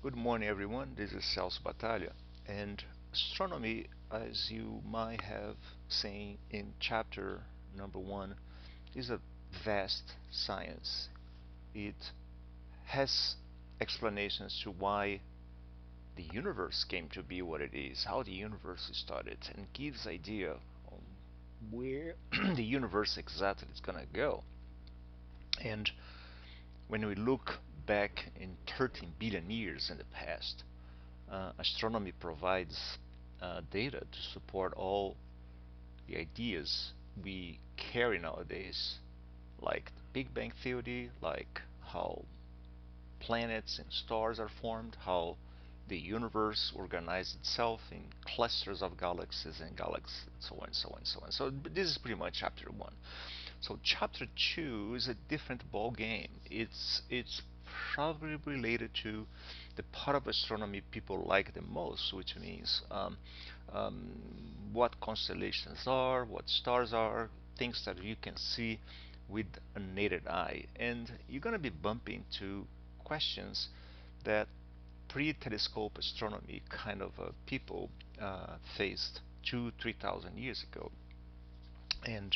Good morning, everyone. This is Celso Batalha, and astronomy, as you might have seen in chapter number 1, is a vast science. It has explanations to why the universe came to be what it is, how the universe started, and gives idea on where the universe exactly is gonna go. And when we look back in 13 billion years in the past, astronomy provides data to support all the ideas we carry nowadays, like the Big Bang Theory, like how planets and stars are formed, how the universe organizes itself in clusters of galaxies and galaxies, and so on, so on, so on. So this is pretty much chapter one. So chapter two is a different ball game. It's probably related to the part of astronomy people like the most, which means um, what constellations are, what stars are, things that you can see with a naked eye, and you're gonna be bumping into questions that pre-telescope astronomy kind of people faced 2-3 thousand years ago. And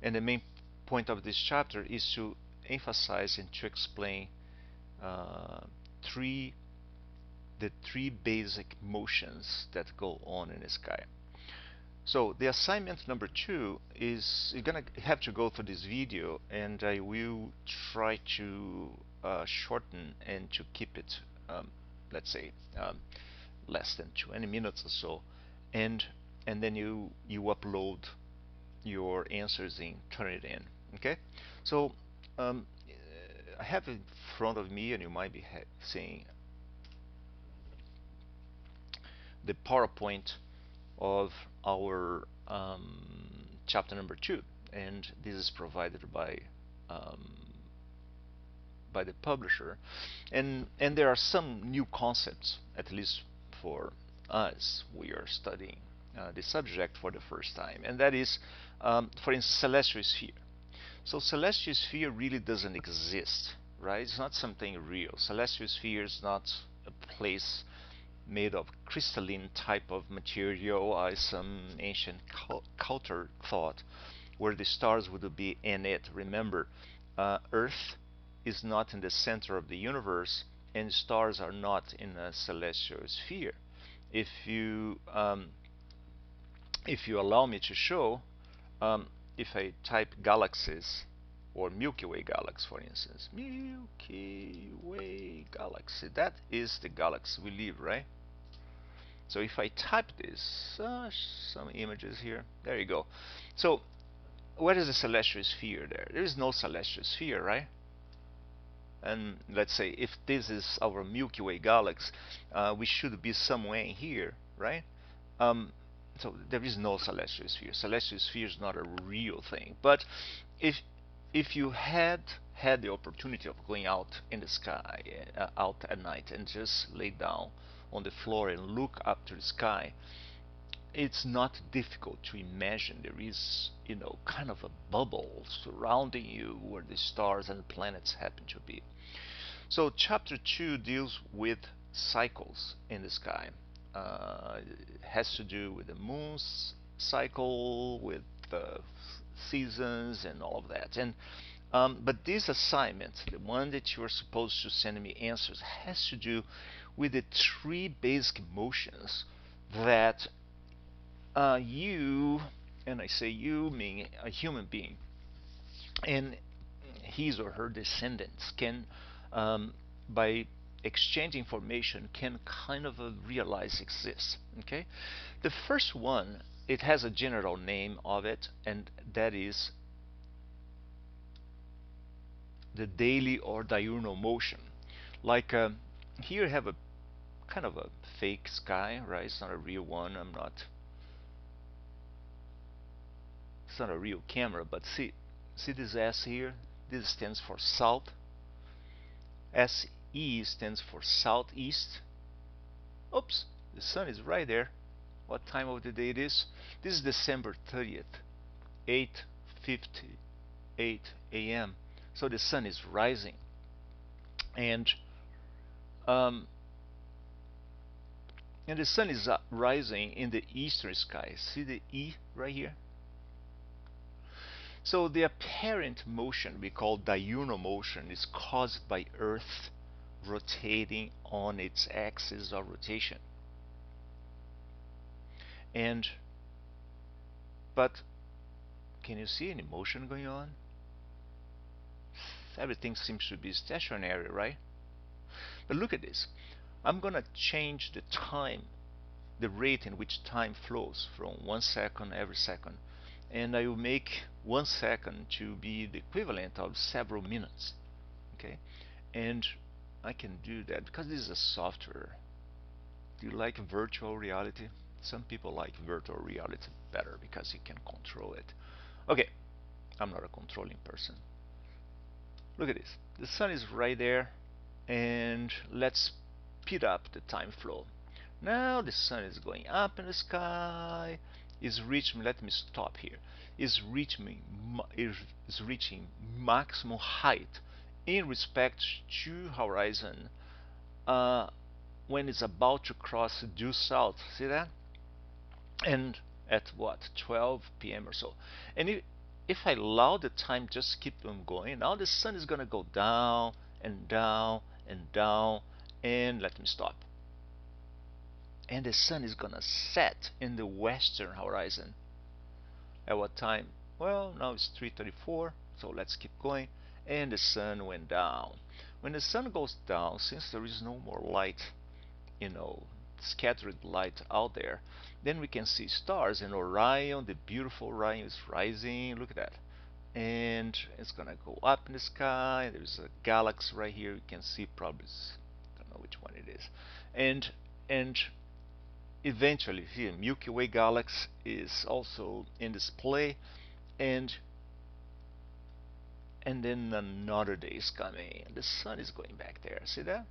and the main point of this chapter is to emphasize and to explain uh, three the three basic motions that go on in the sky. So the assignment number two is you're gonna have to go through this video, and I will try to shorten and to keep it, let's say, less than 20 minutes or so, and then you upload your answers in, turn it in. Okay, so um, I have in front of me, and you might be seeing the PowerPoint of our chapter number two, and this is provided um, by the publisher, and there are some new concepts, at least for us. We are studying the subject for the first time, and that is, for instance, celestial sphere. So celestial sphere really doesn't exist, right? It's not something real. Celestial sphere is not a place made of crystalline type of material as some ancient culture thought, where the stars would be in it. Remember, Earth is not in the center of the universe, and stars are not in a celestial sphere. If you allow me to show, um, if I type galaxies or Milky Way galaxy, for instance, Milky Way galaxy, that is the galaxy we live, right? So if I type this, some images here, there you go. So where is the celestial sphere there? There is no celestial sphere, right? And let's say if this is our Milky Way galaxy, we should be somewhere in here, right? Um, so there is no celestial sphere. Celestial sphere is not a real thing. But if you had the opportunity of going out in the sky, out at night, and just lay down on the floor and look up to the sky, it's not difficult to imagine there is, kind of a bubble surrounding you where the stars and planets happen to be. So chapter 2 deals with cycles in the sky. It has to do with the moon's cycle, with the seasons, and all of that. And but this assignment, the one that you are supposed to send me answers, has to do with the three basic motions that you, and I say you mean a human being, and his or her descendants can, um, by exchange information, can kind of realize exists. Okay, the first one, it has a general name of it, and that is the daily or diurnal motion. Like here, I have a kind of a fake sky, right? It's not a real one. It's not a real camera, but see this S here? This stands for south. SE stands for southeast. Oops, the sun is right there. What time of the day it is? This is December 30th, 8:58 a.m. So the sun is rising, and Um, and the sun is rising in the eastern sky. See the E right here? So the apparent motion we call diurnal motion is caused by Earth rotating on its axis of rotation. And but can you see any motion going on? Everything seems to be stationary, right? But look at this. I'm gonna change the time, the rate in which time flows from 1 second every second, and I will make 1 second to be the equivalent of several minutes. Okay, and I can do that because this is a software. Do you like virtual reality? Some people like virtual reality better because you can control it. Okay, I'm not a controlling person. Look at this. The sun is right there, and let's speed up the time flow. Now the sun is going up in the sky, is reaching, let me stop here, is reaching maximum height in respect to horizon uh, when it's about to cross due south. See that? And at what, 12 p.m. or so. And if I allow the time just keep on going, now the sun is going to go down and down and down, and let me stop. And the sun is going to set in the western horizon. At what time? Well, now it's 3:34, so let's keep going. And the sun went down. When the sun goes down, since there is no more light, you know, scattered light out there, then we can see stars. And Orion, the beautiful Orion, is rising. Look at that. And it's gonna go up in the sky. There's a galaxy right here. You can see probably, I don't know which one it is. And eventually here, Milky Way galaxy is also in display. And then another day is coming. The sun is going back there. See that?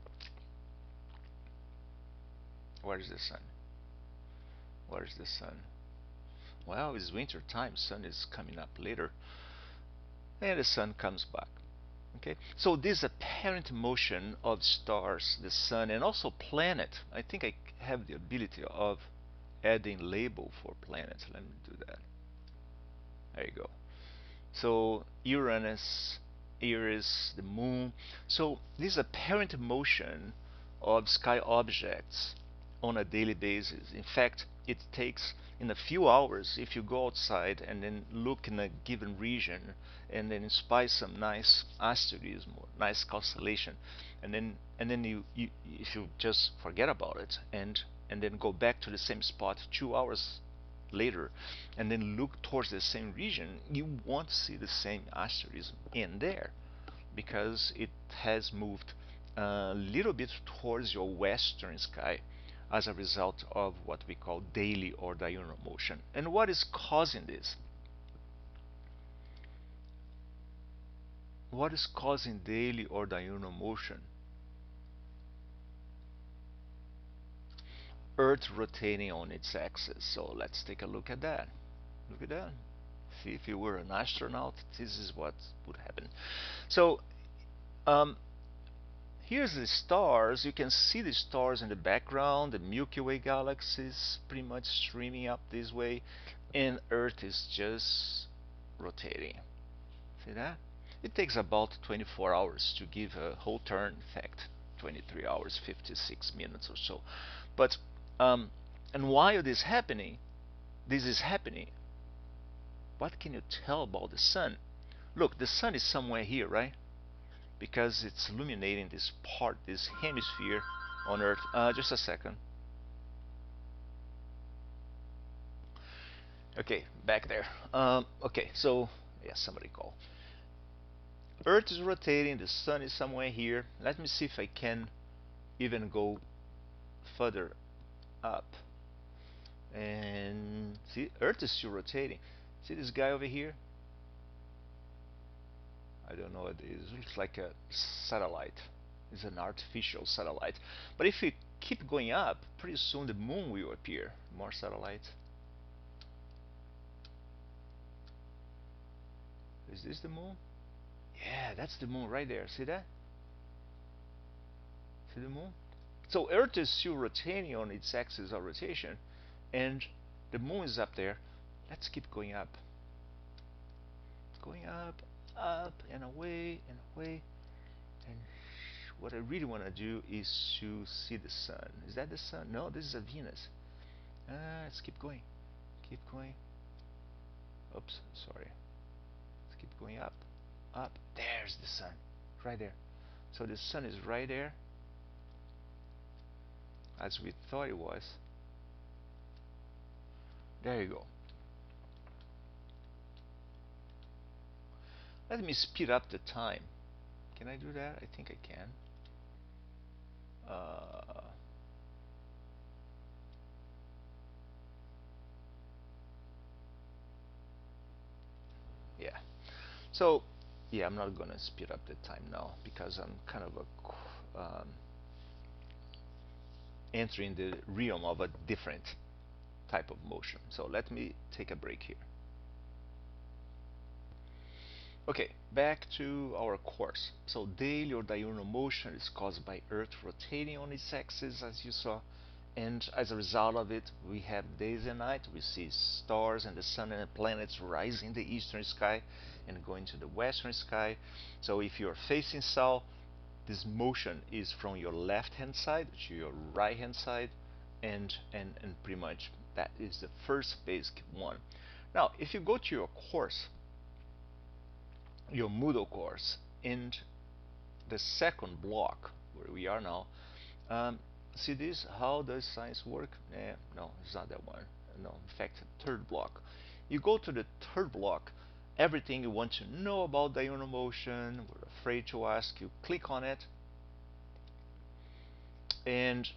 Where is the sun? Where is the sun? Well, it's winter time. Sun is coming up later, and the sun comes back. Okay, so this apparent motion of stars, the sun, and also planet. I think I have the ability of adding label for planets. Let me do that. There you go. So Uranus, Eris, the moon. So this apparent motion of sky objects on a daily basis. In fact, it takes in a few hours if you go outside and then look in a given region and then spy some nice asterism or nice constellation, and then you if you just forget about it and then go back to the same spot 2 hours later and then look towards the same region, you won't see the same asterism in there because it has moved a little bit towards your western sky as a result of what we call daily or diurnal motion. And what is causing this? What is causing daily or diurnal motion? Earth rotating on its axis. So let's take a look at that. Look at that. See, if you were an astronaut, this is what would happen. So um, here's the stars. You can see the stars in the background. The Milky Way galaxy is pretty much streaming up this way, and Earth is just rotating. See that? It takes about 24 hours to give a whole turn. In fact, 23 hours, 56 minutes or so. But and while this is happening. What can you tell about the sun? Look, the sun is somewhere here, right? Because it's illuminating this part, this hemisphere on Earth. Just a second. Okay, back there. Okay, so yeah, somebody call. Earth is rotating, the sun is somewhere here. Let me see if I can even go further up. And see, Earth is still rotating. See this guy over here? I don't know what it is. It looks like a satellite. It's an artificial satellite. But if we keep going up, pretty soon the moon will appear. More satellites. Is this the moon? Yeah, that's the moon right there. See that? See the moon? So Earth is still rotating on its axis of rotation, and the moon is up there. Let's keep going up. Going up, up, and away, and away. And what I really want to do is to see the sun. Is that the sun? No, this is a Venus. Let's keep going. Keep going. Oops, sorry. Let's keep going up, up. There's the sun, right there. So the sun is right there, as we thought it was. There you go. Let me speed up the time. Can I do that? I think I can. Yeah. So, yeah, I'm not gonna speed up the time now because I'm kind of entering the realm of a different type of motion. So let me take a break here. Okay, back to our course. So daily or diurnal motion is caused by Earth rotating on its axis, as you saw, and as a result of it, we have days and night. We see stars and the sun and the planets rising in the eastern sky and going to the western sky. So if you're facing south, this motion is from your left hand side to your right hand side, and pretty much that is the first basic one. Now if you go to your course, your Moodle course, in the second block where we are now, see this, how does science work? No, it's not that one. No, in fact, third block. You go to the third block, everything you want to know about diurnal motion, we're afraid to ask, you click on it, and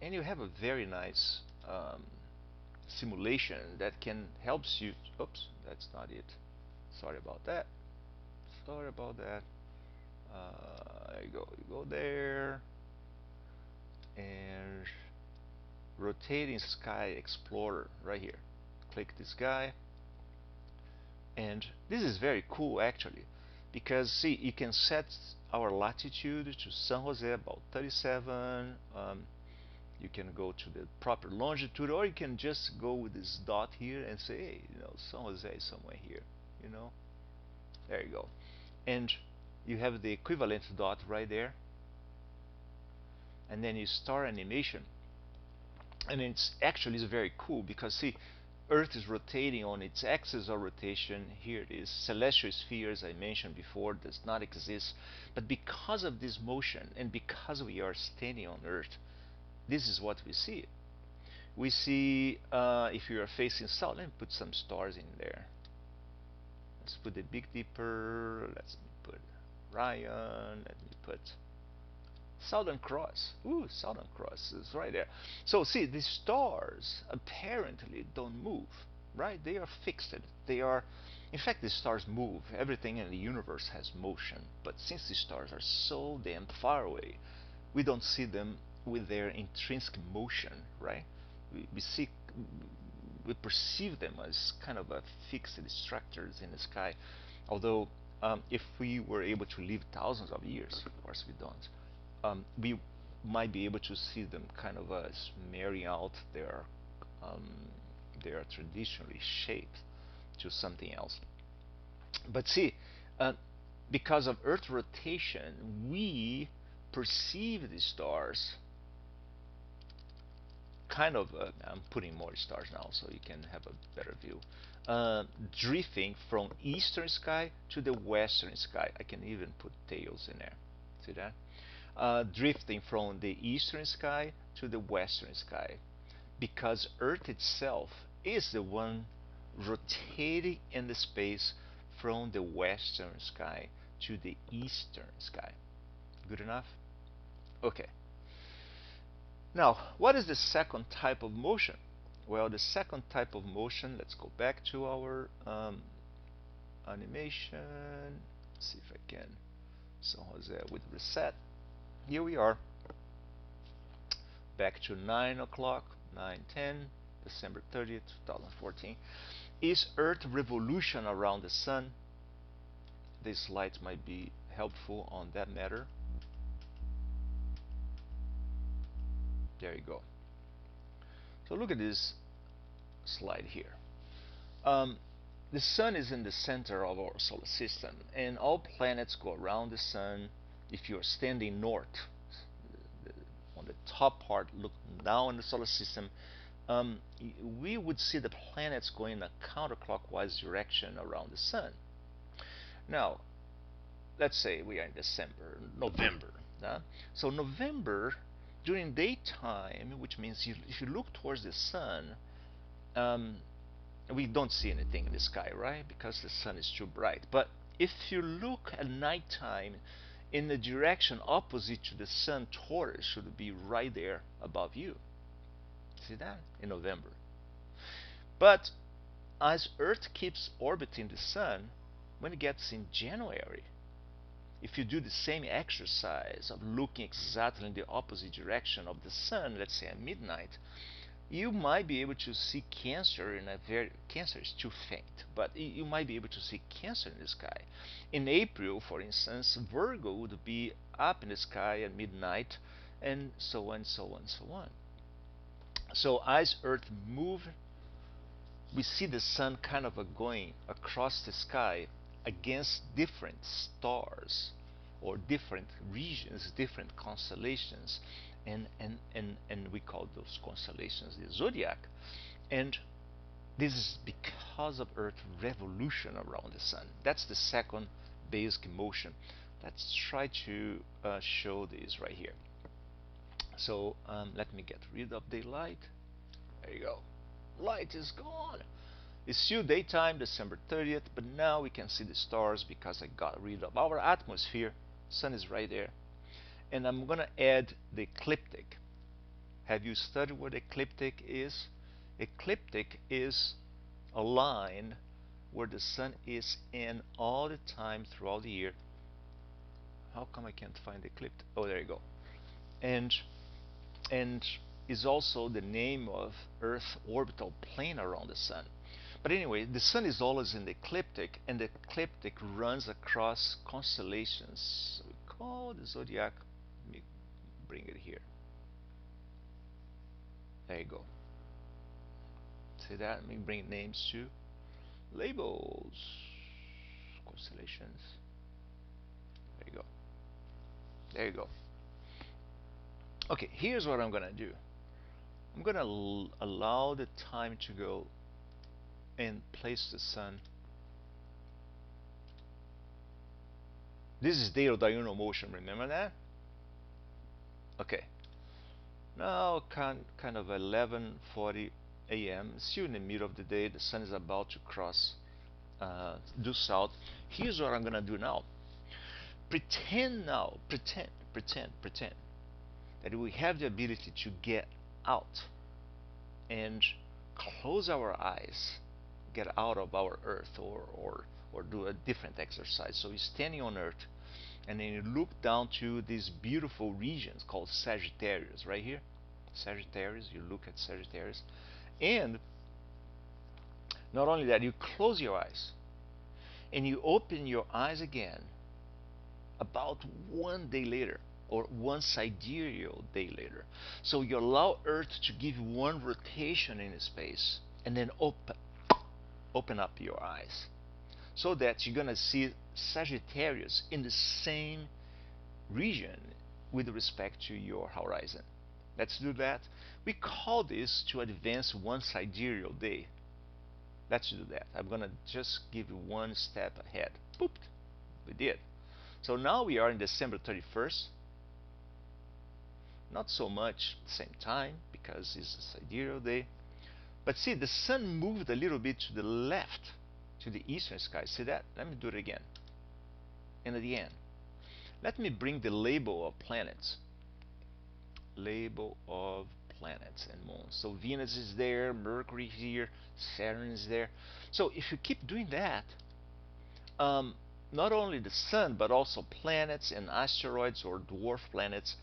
you have a very nice simulation that can helps you. Oops, that's not it. Sorry about that. Sorry about that. There you go. You go there, and rotating sky explorer right here. Click this guy, and this is very cool actually, because see, you can set our latitude to San Jose about 37. You can go to the proper longitude, or you can just go with this dot here and say, hey, San Jose is somewhere here, you know. There you go. And you have the equivalent dot right there, and then you start animation, and it's actually very cool because see, Earth is rotating on its axis of rotation. Here it is. Celestial sphere, as I mentioned before, does not exist, but because of this motion and because we are standing on Earth, this is what we see. We see, if you are facing south, let me put some stars in there. Let's put the Big Dipper, let's put Orion, let me put Southern Cross. Ooh, Southern Cross is right there. So see, the stars apparently don't move, right? They are fixed. They are, in fact, the stars move. Everything in the universe has motion. But since the stars are so damn far away, we don't see them with their intrinsic motion, right? We see, we perceive them as kind of a fixed structures in the sky. Although, if we were able to live thousands of years, of course we don't, we might be able to see them kind of marrying out um, their traditionally shaped to something else. But see, because of Earth rotation, we perceive the stars kind of, I'm putting more stars now so you can have a better view, drifting from eastern sky to the western sky. I can even put tails in there. See that? Drifting from the eastern sky to the western sky, because Earth itself is the one rotating in the space from the western sky to the eastern sky. Good enough? Okay. Now, what is the second type of motion? Well, the second type of motion, let's go back to our animation. Let's see if I can. San Jose with reset. Here we are. Back to 9 o'clock, 9:10, December 30th, 2014. Is Earth revolution around the sun? This slide might be helpful on that matter. There you go. So look at this slide here. Um, the sun is in the center of our solar system, and all planets go around the sun. If you're standing north, on the top part, looking down in the solar system, we would see the planets going in a counterclockwise direction around the sun. Now, let's say we are in December, November. So November, during daytime, which means if you look towards the sun, um, we don't see anything in the sky, right? Because the sun is too bright. But if you look at nighttime in the direction opposite to the sun, Taurus should be right there above you. See that? In November. But as Earth keeps orbiting the sun, when it gets in January, if you do the same exercise of looking exactly in the opposite direction of the sun, let's say at midnight, you might be able to see Cancer in a very Cancer is too faint, but you might be able to see Cancer in the sky. In April, for instance, Virgo would be up in the sky at midnight, and so on, so on, so on. So as Earth moves, we see the sun kind of going across the sky against different stars or different regions, different constellations, and we call those constellations the zodiac. And this is because of Earth's revolution around the sun. That's the second basic motion. Let's try to show this right here. So let me get rid of the light. There you go. Light is gone. It's still daytime, December 30th, but now we can see the stars because I got rid of our atmosphere. Sun is right there. And I'm going to add the ecliptic. Have you studied what ecliptic is? Ecliptic is a line where the sun is in all the time throughout the year. How come I can't find the ecliptic? Oh, there you go. And is also the name of Earth's orbital plane around the sun. But anyway, the sun is always in the ecliptic, and the ecliptic runs across constellations. So we call the zodiac. Let me bring it here. There you go. See that? Let me bring names to labels, constellations. There you go. There you go. Okay, here's what I'm gonna do. I'm gonna allow the time to go and place the sun. This is day of diurnal motion, remember that? Okay. Now kind of 11:40 a.m. Still in the middle of the day. The sun is about to cross due south. Here's what I'm gonna do now. Pretend that we have the ability to get out and close our eyes, get out of our Earth, or do a different exercise. So you're standing on Earth, and then you look down to these beautiful regions called Sagittarius, right here. Sagittarius, you look at Sagittarius, and not only that, you close your eyes, and you open your eyes again about 1 day later, or one sidereal day later. So you allow Earth to give one rotation in space, and then open up your eyes, so that you're gonna see Sagittarius in the same region with respect to your horizon. Let's do that. We call this to advance one sidereal day. Let's do that. I'm gonna just give you one step ahead. Boop. We did. So now we are in December 31st. Not so much the same time because it's a sidereal day. But see, the sun moved a little bit to the left, to the eastern sky. See that? Let me do it again. And at the end, let me bring the label of planets. Label of planets and moons. So Venus is there, Mercury here, Saturn is there. So if you keep doing that, not only the sun but also planets and asteroids or dwarf planets,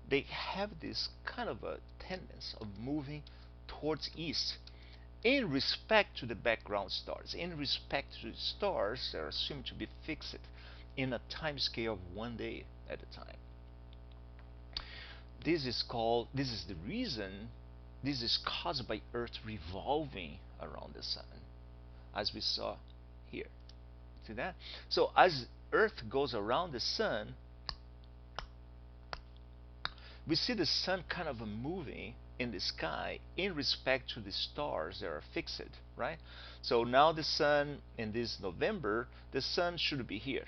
they have this kind of a tendency of moving towards east in respect to the background stars, in respect to the stars that are assumed to be fixed in a time scale of 1 day at a time. this is the reason, this is caused by Earth revolving around the Sun, as we saw here. See that? So as Earth goes around the Sun, we see the Sun kind of moving in the sky in respect to the stars that are fixed, right? So now the Sun, in this November, the Sun should be here.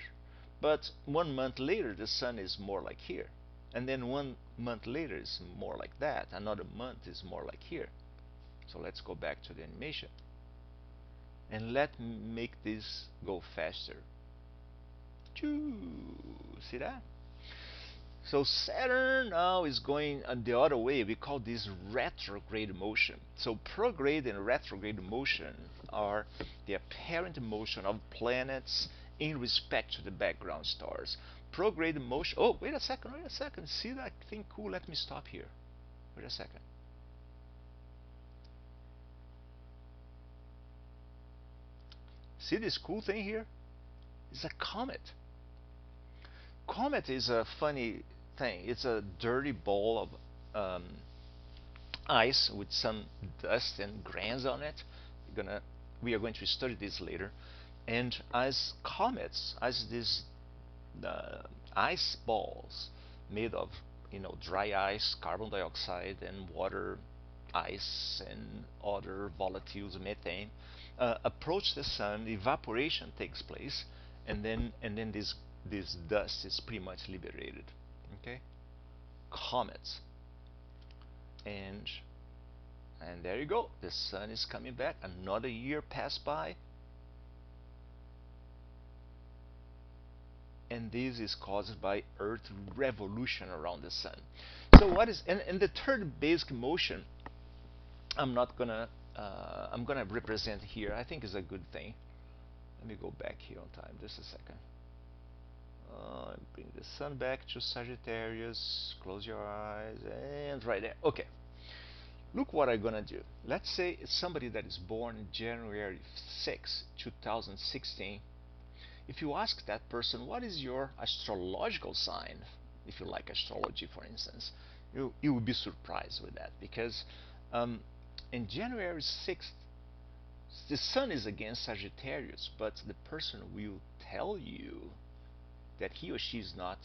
But 1 month later, the Sun is more like here. And then 1 month later is more like that. Another month is more like here. So let's go back to the animation. And let me make this go faster. See that? So Saturn now is going the other way. We call this retrograde motion. So prograde and retrograde motion are the apparent motion of planets in respect to the background stars. Prograde motion. Oh, wait a second. See that thing cool? Let me stop here. Wait a second. See this cool thing here? It's a comet. Comet is a funny thing. It's a dirty ball of ice with some dust and grains on it. We are going to study this later. And as comets, as these ice balls made of dry ice, carbon dioxide, and water ice and other volatiles, methane, approach the Sun, evaporation takes place, and then this dust is pretty much liberated. Okay, comets, and there you go. The Sun is coming back. Another year passed by, and this is caused by Earth revolution around the Sun. So what is and the third basic motion? I'm gonna represent here. I think is a good thing. Let me go back here on time. Just a second. Bring the Sun back to Sagittarius. Close your eyes and right there. Okay. Look what I'm gonna do. Let's say it's somebody that is born January 6, 2016. If you ask that person, what is your astrological sign, if you like astrology, for instance, you will be surprised with that, because in January 6th, the Sun is against Sagittarius, but the person will tell you that he or she is not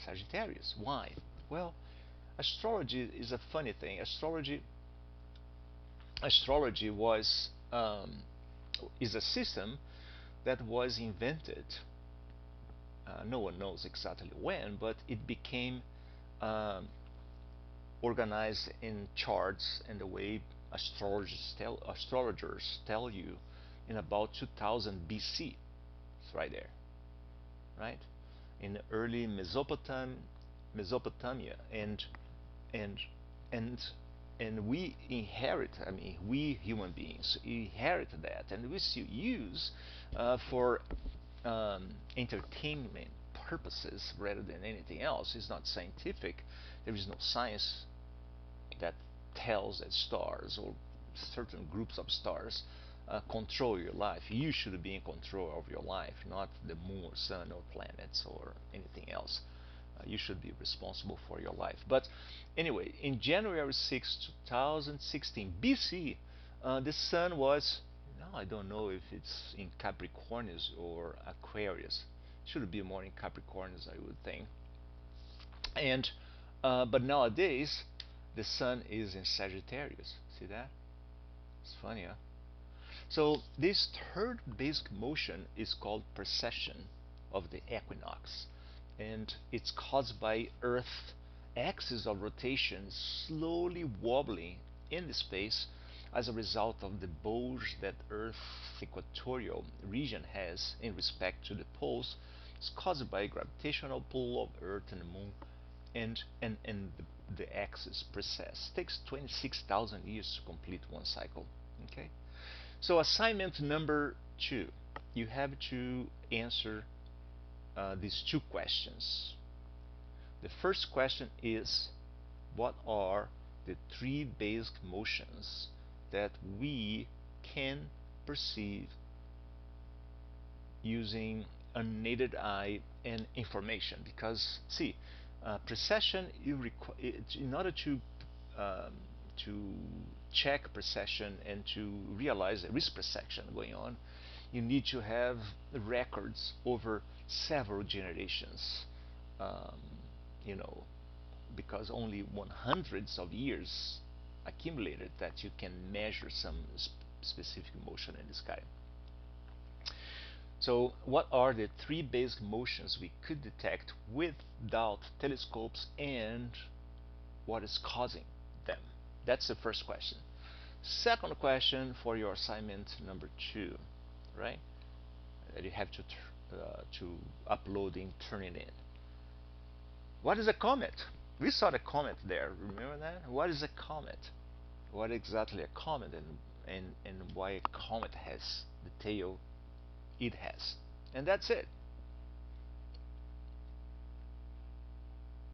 Sagittarius. Why? Well, astrology is a funny thing. Astrology was is a system that was invented. No one knows exactly when, but it became organized in charts and the way astrologers tell you in about 2000 BC. It's right there, right? In early Mesopotamia, and and we inherit. I mean, we human beings inherit that, and we still use for entertainment purposes rather than anything else. It's not scientific. There is no science that tells that stars or certain groups of stars control your life. You should be in control of your life, not the moon or sun or planets or anything else. You should be responsible for your life. But anyway, in January 6, 2016 BC, the Sun was, now I don't know if it's in Capricornus or Aquarius. It should be more in Capricornus, I would think. And but nowadays, the Sun is in Sagittarius. See that? It's funny, huh? So this third basic motion is called precession of the equinox, and it's caused by Earth's axis of rotation slowly wobbling in the space as a result of the bulge that Earth's equatorial region has in respect to the poles. It's caused by a gravitational pull of Earth and the Moon, and the axis precess. It takes 26,000 years to complete one cycle. Okay. So assignment number 2, you have to answer these 2 questions. The first question is, what are the 3 basic motions that we can perceive using unaided eye and information? Because see, Precession, in order um, to check precession and to realize a risk precession going on, you need to have records over several generations. Um, you know, because only 100s of years accumulated that you can measure some specific motion in the sky. So what are the three basic motions we could detect without telescopes, and what is causing them? That's the first question. Second question for your assignment number 2, right? That you have to upload and turn it in. What is a comet? We saw the comet there. Remember that? What is a comet? What exactly a comet, and why a comet has the tail it has? And that's it.